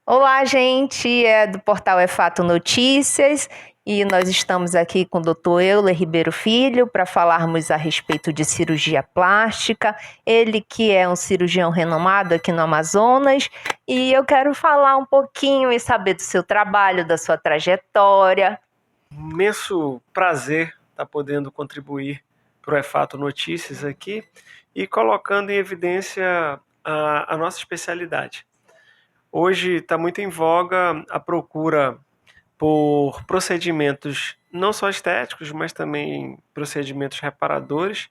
Olá, gente, é do portal É Fato Notícias e nós estamos aqui com o Dr. Euler Ribeiro Filho para falarmos a respeito de cirurgia plástica. Ele que é um cirurgião renomado aqui no Amazonas e eu quero falar um pouquinho e saber do seu trabalho, da sua trajetória. Imenso prazer estar podendo contribuir para o EFATO Notícias aqui e colocando em evidência a nossa especialidade. Hoje está muito em voga a procura por procedimentos não só estéticos, mas também procedimentos reparadores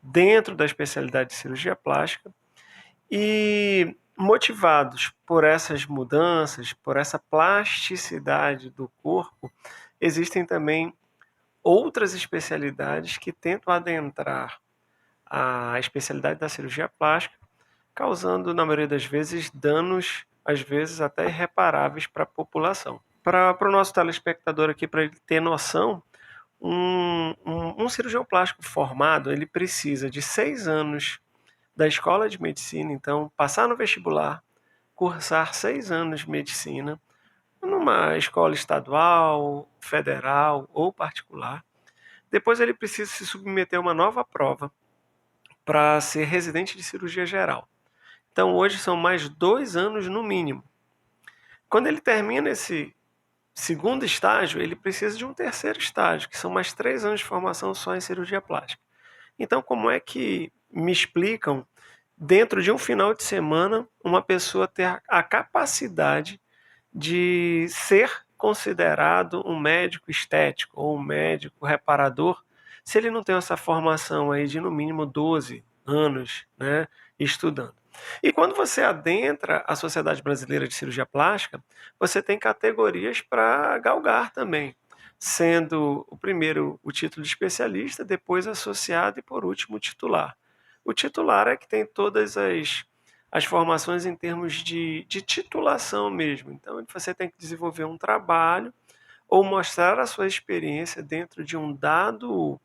dentro da especialidade de cirurgia plástica. E motivados por essas mudanças, por essa plasticidade do corpo, existem também outras especialidades que tentam adentrar a especialidade da cirurgia plástica, causando, na maioria das vezes, danos, às vezes até irreparáveis para a população. Para o nosso telespectador aqui, para ele ter noção, um cirurgião plástico formado, ele precisa de 6 anos da escola de medicina, então passar no vestibular, cursar 6 anos de medicina, numa escola estadual, federal ou particular. Depois ele precisa se submeter a uma nova prova para ser residente de cirurgia geral. Então hoje são mais 2 anos no mínimo. Quando ele termina esse segundo estágio, ele precisa de um terceiro estágio, que são mais 3 anos de formação só em cirurgia plástica. Então, como é que me explicam, dentro de um final de semana, uma pessoa ter a capacidade de ser considerado um médico estético ou um médico reparador, se ele não tem essa formação aí de no mínimo 12 anos, né, estudando? E quando você adentra a Sociedade Brasileira de Cirurgia Plástica, você tem categorias para galgar também, sendo o primeiro o título de especialista, depois associado e por último o titular. O titular é que tem todas as formações em termos de titulação mesmo. Então, você tem que desenvolver um trabalho ou mostrar a sua experiência dentro de um dado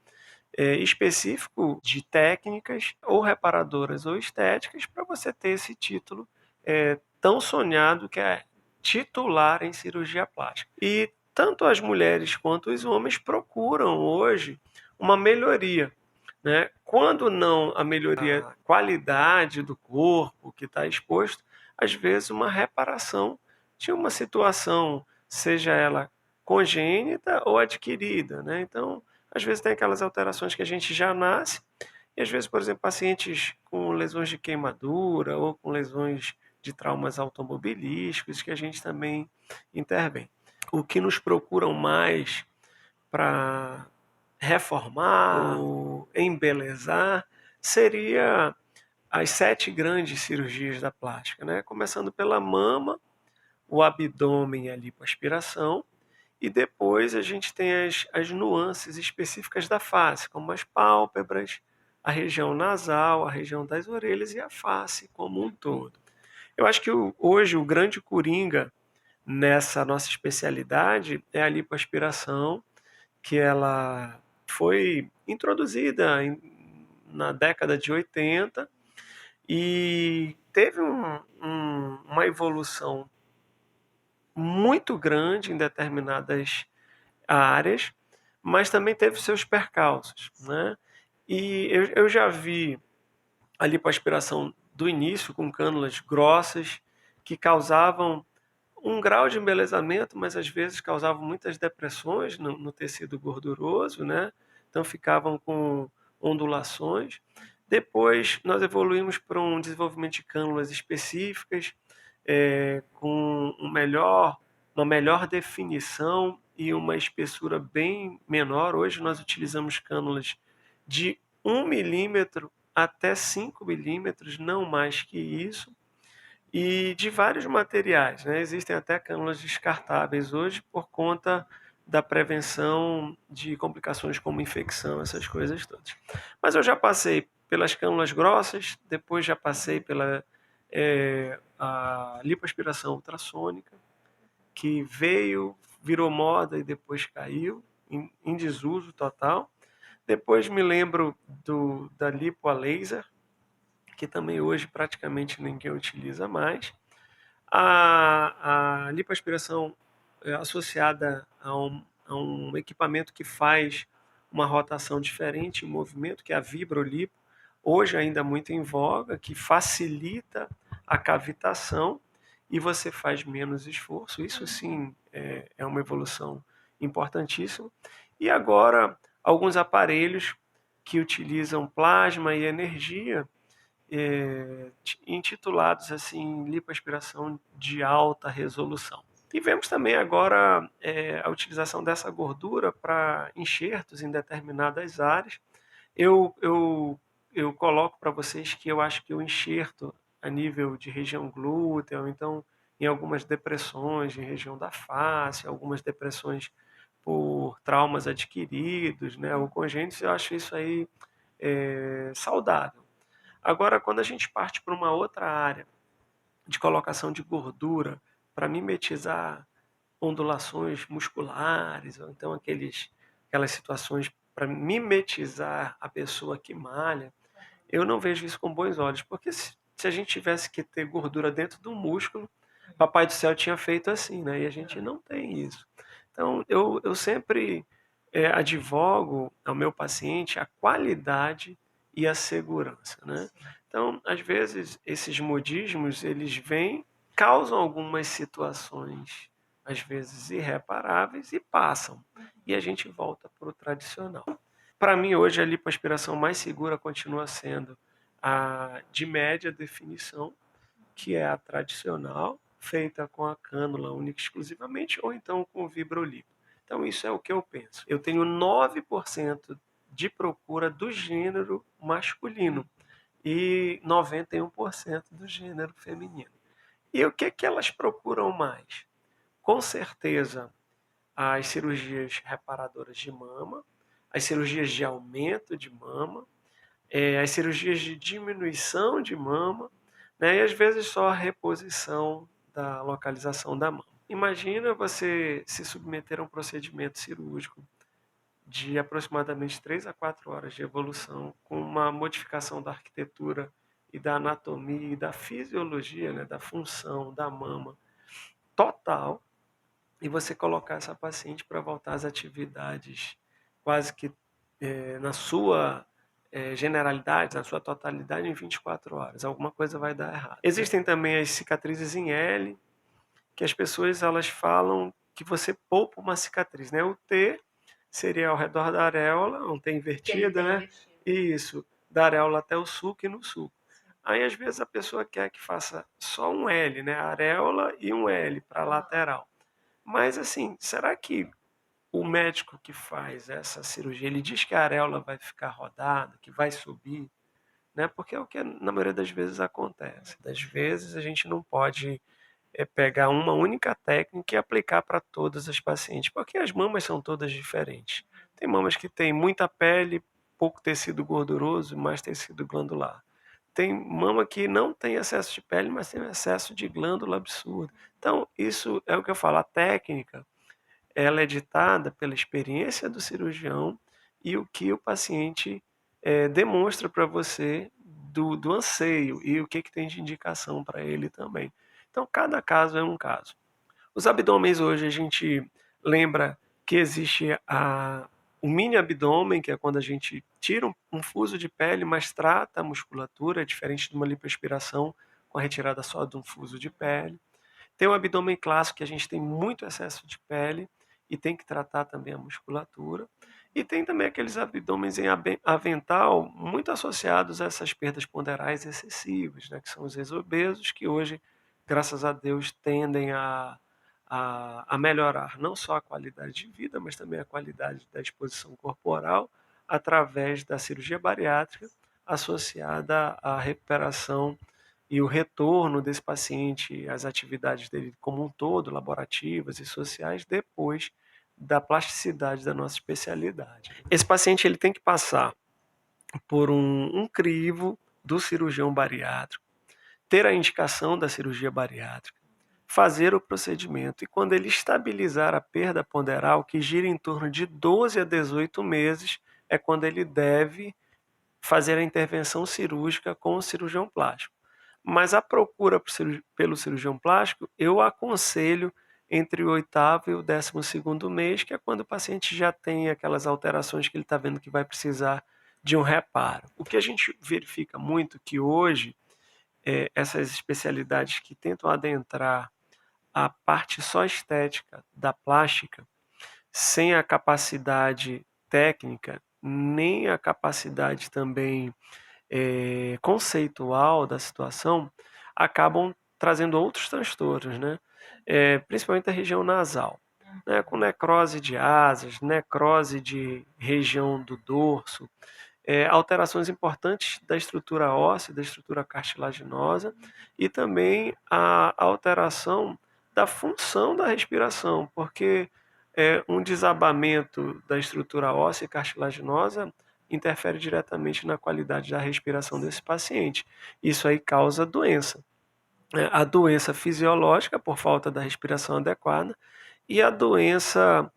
específico de técnicas ou reparadoras ou estéticas para você ter esse título tão sonhado que é titular em cirurgia plástica. E tanto as mulheres quanto os homens procuram hoje uma melhoria, né? Quando não a melhoria da qualidade do corpo que está exposto, às vezes uma reparação de uma situação, seja ela congênita ou adquirida, né? Então, às vezes tem aquelas alterações que a gente já nasce, e às vezes, por exemplo, pacientes com lesões de queimadura ou com lesões de traumas automobilísticos que a gente também intervém. O que nos procuram mais para reformar ou embelezar seria as 7 grandes cirurgias da plástica, né? Começando pela mama, o abdômen e a lipoaspiração, e depois a gente tem as nuances específicas da face, como as pálpebras, a região nasal, a região das orelhas e a face como um todo. Eu acho que hoje o grande coringa nessa nossa especialidade é a lipoaspiração, que ela foi introduzida na década de 80 e teve uma evolução muito grande em determinadas áreas, mas também teve seus percalços, né? E eu já vi a lipoaspiração do início com cânulas grossas que causavam um grau de embelezamento, mas às vezes causavam muitas depressões no tecido gorduroso, né? Então ficavam com ondulações. Depois nós evoluímos para um desenvolvimento de cânulas específicas, com uma melhor definição e uma espessura bem menor. Hoje nós utilizamos cânulas de 1 milímetro até 5 milímetros, não mais que isso, e de vários materiais, né? Existem até cânulas descartáveis hoje por conta da prevenção de complicações como infecção, essas coisas todas. Mas eu já passei pelas cânulas grossas, depois já passei pela a lipoaspiração ultrassônica, que virou moda e depois caiu em desuso total. Depois me lembro da lipo a laser, que também hoje praticamente ninguém utiliza mais. A lipoaspiração é associada a um equipamento que faz uma rotação diferente em movimento, que é a vibrolipo, hoje ainda muito em voga, que facilita a cavitação e você faz menos esforço. Isso sim é uma evolução importantíssima. E agora, alguns aparelhos que utilizam plasma e energia, intitulados assim, lipoaspiração de alta resolução. E vemos também agora a utilização dessa gordura para enxertos em determinadas áreas. Eu, eu, eu coloco para vocês que eu acho que o enxerto a nível de região glútea, ou então em algumas depressões em região da face, algumas depressões por traumas adquiridos, né, ou congênitos, eu acho isso aí saudável. Agora, quando a gente parte para uma outra área de colocação de gordura para mimetizar ondulações musculares, ou então aquelas situações para mimetizar a pessoa que malha, eu não vejo isso com bons olhos, porque se a gente tivesse que ter gordura dentro do músculo, Papai do Céu tinha feito assim, né? E a gente não tem isso. Então, eu sempre advogo ao meu paciente a qualidade e a segurança, né? Então, às vezes, esses modismos, eles vêm, causam algumas situações, às vezes, irreparáveis e passam. E a gente volta para o tradicional. Para mim, hoje, a lipoaspiração mais segura continua sendo a de média definição, que é a tradicional, feita com a cânula única e exclusivamente, ou então com o vibrolipo. Então, isso é o que eu penso. Eu tenho 9% de procura do gênero masculino e 91% do gênero feminino. E o que é que elas procuram mais? Com certeza, as cirurgias reparadoras de mama, as cirurgias de aumento de mama, as cirurgias de diminuição de mama, né, e às vezes só a reposição da localização da mama. Imagina você se submeter a um procedimento cirúrgico de aproximadamente 3 a 4 horas de evolução, com uma modificação da arquitetura e da anatomia e da fisiologia, né, da função da mama total, e você colocar essa paciente para voltar às atividades quase que na sua generalidade, na sua totalidade, em 24 horas. Alguma coisa vai dar errado. Existem também as cicatrizes em L, que as pessoas elas falam que você poupa uma cicatriz, né? O T seria ao redor da areola, um T invertida, né? Isso, da areola até o sulco e no sulco. Aí, às vezes, a pessoa quer que faça só um L, né? Areola e um L para a lateral. Mas, assim, será que o médico que faz essa cirurgia, ele diz que a areola vai ficar rodada, que vai subir, né? Porque é o que na maioria das vezes acontece. Das vezes a gente não pode pegar uma única técnica e aplicar para todas as pacientes, porque as mamas são todas diferentes. Tem mamas que têm muita pele, pouco tecido gorduroso, mais tecido glandular. Tem mama que não tem excesso de pele, mas tem um excesso de glândula absurdo. Então, isso é o que eu falo, a técnica ela é ditada pela experiência do cirurgião e o que o paciente demonstra para você do anseio e o que tem de indicação para ele também. Então, cada caso é um caso. Os abdômenes hoje a gente lembra que existe o mini abdômen, que é quando a gente tira um fuso de pele, mas trata a musculatura, diferente de uma lipoaspiração com a retirada só de um fuso de pele. Tem o abdômen clássico, que a gente tem muito excesso de pele e tem que tratar também a musculatura. E tem também aqueles abdômenes em avental, muito associados a essas perdas ponderais excessivas, né, que são os ex-obesos, que hoje, graças a Deus, tendem a melhorar não só a qualidade de vida, mas também a qualidade da exposição corporal, através da cirurgia bariátrica, associada à recuperação e o retorno desse paciente às atividades dele como um todo, laborativas e sociais, depois da plasticidade da nossa especialidade. Esse paciente ele tem que passar por um crivo do cirurgião bariátrico, ter a indicação da cirurgia bariátrica, fazer o procedimento e quando ele estabilizar a perda ponderal, que gira em torno de 12 a 18 meses, é quando ele deve fazer a intervenção cirúrgica com o cirurgião plástico. mas a procura pelo cirurgião plástico, eu aconselho entre o 8º e o 12º mês, que é quando o paciente já tem aquelas alterações que ele está vendo que vai precisar de um reparo. O que a gente verifica muito que hoje, essas especialidades que tentam adentrar a parte só estética da plástica, sem a capacidade técnica, nem a capacidade também conceitual da situação, acabam trazendo outros transtornos, né? Principalmente a região nasal, né? Com necrose de asas, necrose de região do dorso, alterações importantes da estrutura óssea, da estrutura cartilaginosa e também a alteração da função da respiração, porque um desabamento da estrutura óssea e cartilaginosa interfere diretamente na qualidade da respiração desse paciente. Isso aí causa doença. A doença fisiológica por falta da respiração adequada e a doença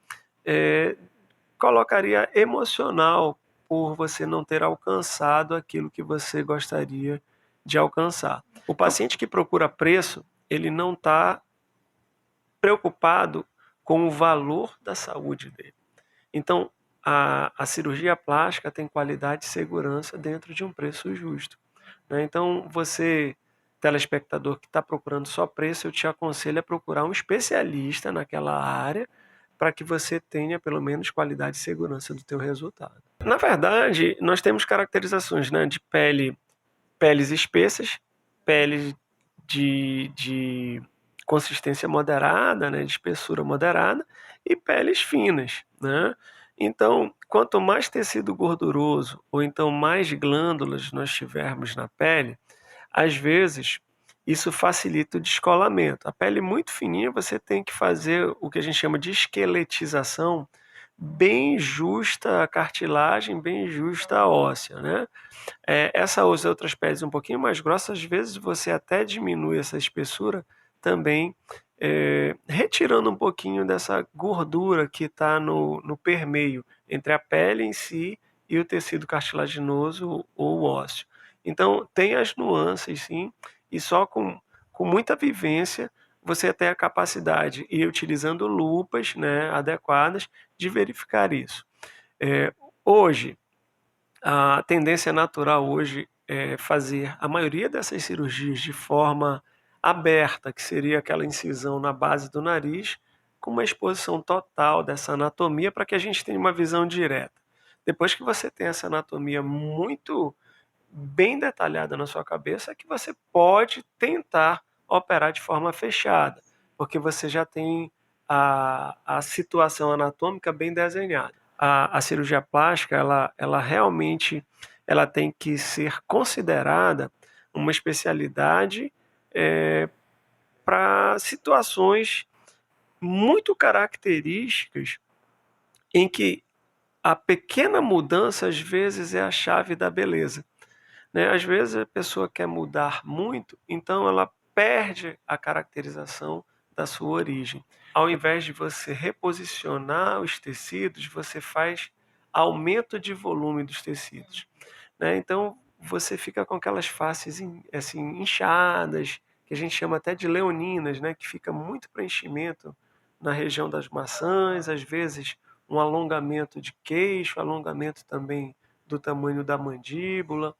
colocaria emocional por você não ter alcançado aquilo que você gostaria de alcançar. O paciente que procura preço, ele não está preocupado com o valor da saúde dele. Então, a cirurgia plástica tem qualidade e segurança dentro de um preço justo, né? Então, você, telespectador que está procurando só preço, eu te aconselho a procurar um especialista naquela área para que você tenha pelo menos qualidade e segurança do teu resultado. Na verdade, nós temos caracterizações, né, de peles espessas, peles de consistência moderada, né, de espessura moderada, e peles finas, né? Então, quanto mais tecido gorduroso ou então mais glândulas nós tivermos na pele, às vezes isso facilita o descolamento. A pele muito fininha, você tem que fazer o que a gente chama de esqueletização bem justa à cartilagem, bem justa à óssea, né? Essas outras peles um pouquinho mais grossas, às vezes você até diminui essa espessura também, retirando um pouquinho dessa gordura que está no permeio entre a pele em si e o tecido cartilaginoso ou ósseo. Então, tem as nuances, sim, e só com muita vivência você tem a capacidade, e utilizando lupas, né, adequadas, de verificar isso. Hoje, a tendência natural hoje é fazer a maioria dessas cirurgias de forma aberta, que seria aquela incisão na base do nariz, com uma exposição total dessa anatomia para que a gente tenha uma visão direta. Depois que você tem essa anatomia muito bem detalhada na sua cabeça, é que você pode tentar operar de forma fechada, porque você já tem a situação anatômica bem desenhada. A cirurgia plástica, ela realmente ela tem que ser considerada uma especialidade para situações muito características em que a pequena mudança às vezes é a chave da beleza, né? Às vezes a pessoa quer mudar muito, então ela perde a caracterização da sua origem. Ao invés de você reposicionar os tecidos, você faz aumento de volume dos tecidos, né? Então você fica com aquelas faces assim, inchadas, que a gente chama até de leoninas, né? Que fica muito preenchimento na região das maçãs, às vezes um alongamento de queixo, alongamento também do tamanho da mandíbula.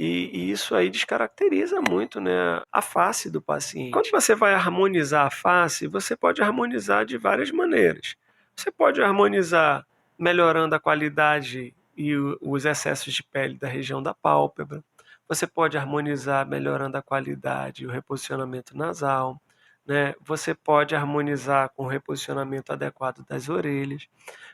E isso aí descaracteriza muito, né, a face do paciente. Quando você vai harmonizar a face, você pode harmonizar de várias maneiras. Você pode harmonizar melhorando a qualidade e os excessos de pele da região da pálpebra. Você pode harmonizar melhorando a qualidade e o reposicionamento nasal, né? Você pode harmonizar com o reposicionamento adequado das orelhas.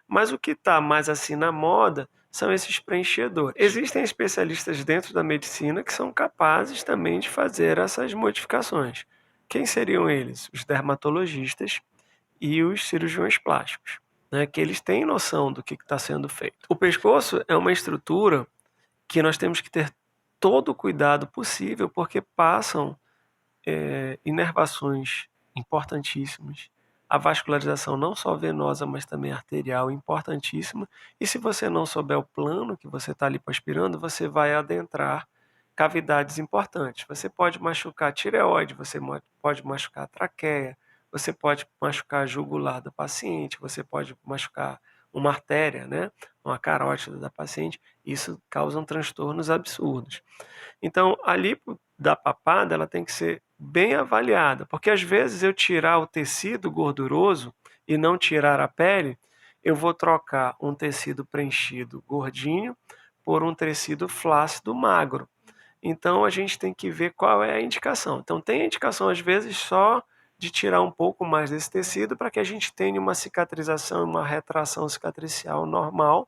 Mas o que está mais assim na moda são esses preenchedores. Existem especialistas dentro da medicina que são capazes também de fazer essas modificações. Quem seriam eles? Os dermatologistas e os cirurgiões plásticos, né? Que eles têm noção do que está sendo feito. O pescoço é uma estrutura que nós temos que ter todo o cuidado possível, porque passam inervações importantíssimas. A vascularização não só venosa, mas também arterial, importantíssima. E se você não souber o plano que você está lipoaspirando, você vai adentrar cavidades importantes. Você pode machucar a tireoide, você pode machucar a traqueia, você pode machucar a jugular da paciente, você pode machucar uma artéria, né? Uma carótida da paciente. Isso causa transtornos absurdos. Então, a lipo da papada ela tem que ser bem avaliada, porque às vezes eu tirar o tecido gorduroso e não tirar a pele, eu vou trocar um tecido preenchido gordinho por um tecido flácido magro. Então a gente tem que ver qual é a indicação. Então tem a indicação às vezes só de tirar um pouco mais desse tecido para que a gente tenha uma cicatrização, uma retração cicatricial normal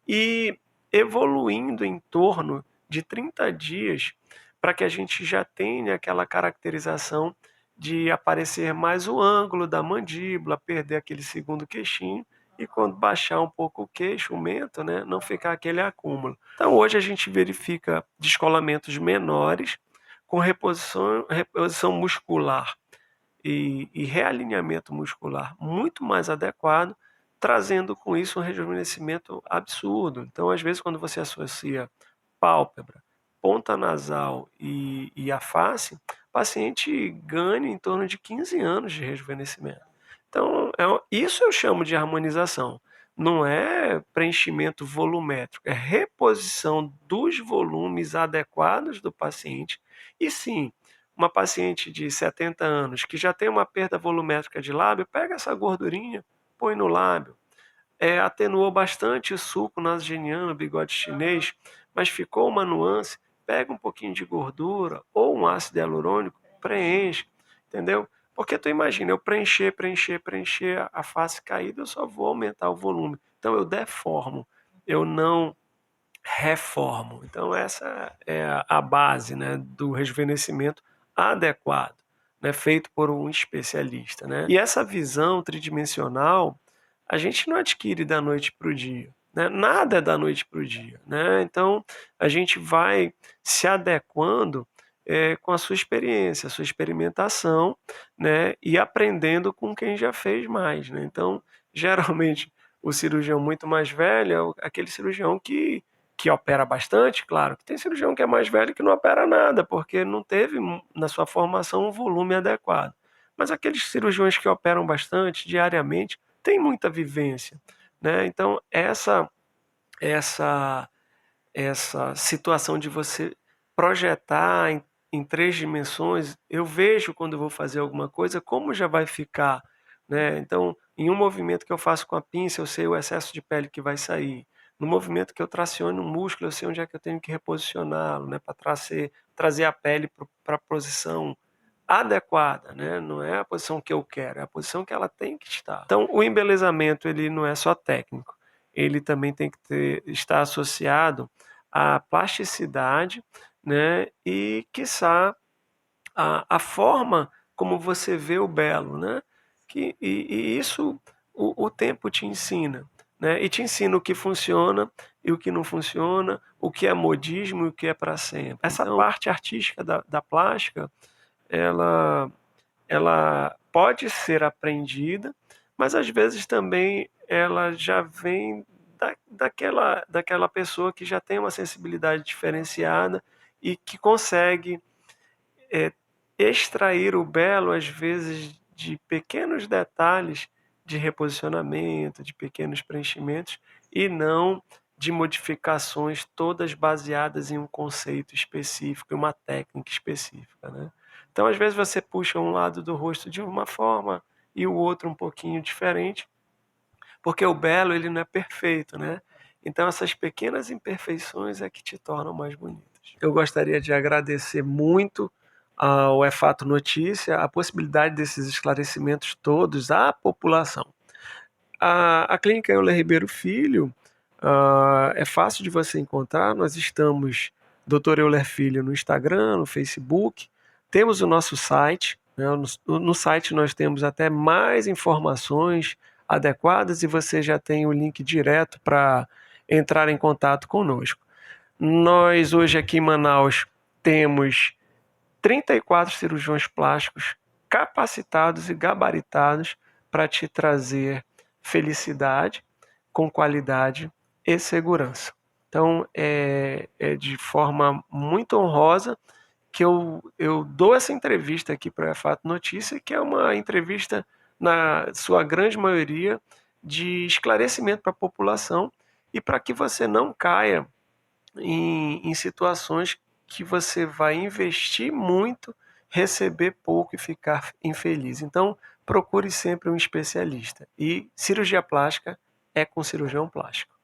e evoluindo em torno de 30 dias para que a gente já tenha aquela caracterização de aparecer mais o ângulo da mandíbula, perder aquele segundo queixinho e quando baixar um pouco o queixo, o mento, né, não ficar aquele acúmulo. Então hoje a gente verifica descolamentos menores com reposição muscular e realinhamento muscular muito mais adequado, trazendo com isso um rejuvenescimento absurdo. Então, às vezes, quando você associa pálpebra, ponta nasal e a face, o paciente ganha em torno de 15 anos de rejuvenescimento. Então, isso eu chamo de harmonização. Não é preenchimento volumétrico, é reposição dos volumes adequados do paciente. E sim, uma paciente de 70 anos que já tem uma perda volumétrica de lábio, pega essa gordurinha, põe no lábio. Atenuou bastante o suco nasogeniano, bigode chinês, mas ficou uma nuance, pega um pouquinho de gordura ou um ácido hialurônico, preenche, entendeu? Porque tu imagina, eu preencher a face caída, eu só vou aumentar o volume. Então eu deformo, eu não reformo. Então essa é a base, né, do rejuvenescimento adequado, né, feito por um especialista, né? E essa visão tridimensional a gente não adquire da noite para o dia, né? Nada é da noite para o dia, né? Então a gente vai se adequando com a sua experiência, a sua experimentação, né? E aprendendo com quem já fez mais, né? Então geralmente o cirurgião muito mais velho é aquele cirurgião que opera bastante, claro, que tem cirurgião que é mais velho que não opera nada, porque não teve na sua formação um volume adequado. Mas aqueles cirurgiões que operam bastante, diariamente, têm muita vivência, né? Então, essa situação de você projetar em 3 dimensões, eu vejo quando eu vou fazer alguma coisa, como já vai ficar, né? Então, em um movimento que eu faço com a pinça, eu sei o excesso de pele que vai sair. No movimento que eu traciono um músculo, eu sei onde é que eu tenho que reposicioná-lo, né? Para trazer a pele para a posição adequada, né? Não é a posição que eu quero, é a posição que ela tem que estar. Então, o embelezamento ele não é só técnico, ele também tem que estar associado à plasticidade, né? E, quiçá, a forma como você vê o belo, né? E isso o tempo te ensina, né? E te ensina o que funciona e o que não funciona, o que é modismo e o que é para sempre. Essa parte artística da plástica, ela, ela pode ser aprendida, mas às vezes também ela já vem daquela pessoa que já tem uma sensibilidade diferenciada e que consegue é, extrair o belo, às vezes, de pequenos detalhes de reposicionamento, de pequenos preenchimentos, e não de modificações todas baseadas em um conceito específico, em uma técnica específica, né? Então, às vezes, você puxa um lado do rosto de uma forma e o outro um pouquinho diferente, porque o belo ele não é perfeito, né? Então, essas pequenas imperfeições é que te tornam mais bonitas. Eu gostaria de agradecer muito ao É Fato Notícia a possibilidade desses esclarecimentos todos à população. A Clínica Euler Ribeiro Filho é fácil de você encontrar. Nós estamos Dr. Euler Filho no Instagram, no Facebook. Temos o nosso site, né? No site nós temos até mais informações adequadas e você já tem o link direto para entrar em contato conosco. Nós hoje aqui em Manaus temos 34 cirurgiões plásticos capacitados e gabaritados para te trazer felicidade com qualidade e segurança. Então, é de forma muito honrosa que eu dou essa entrevista aqui para a Fato Notícia, que é uma entrevista, na sua grande maioria, de esclarecimento para a população e para que você não caia em situações que você vai investir muito, receber pouco e ficar infeliz. Então, procure sempre um especialista. E cirurgia plástica é com cirurgião plástico.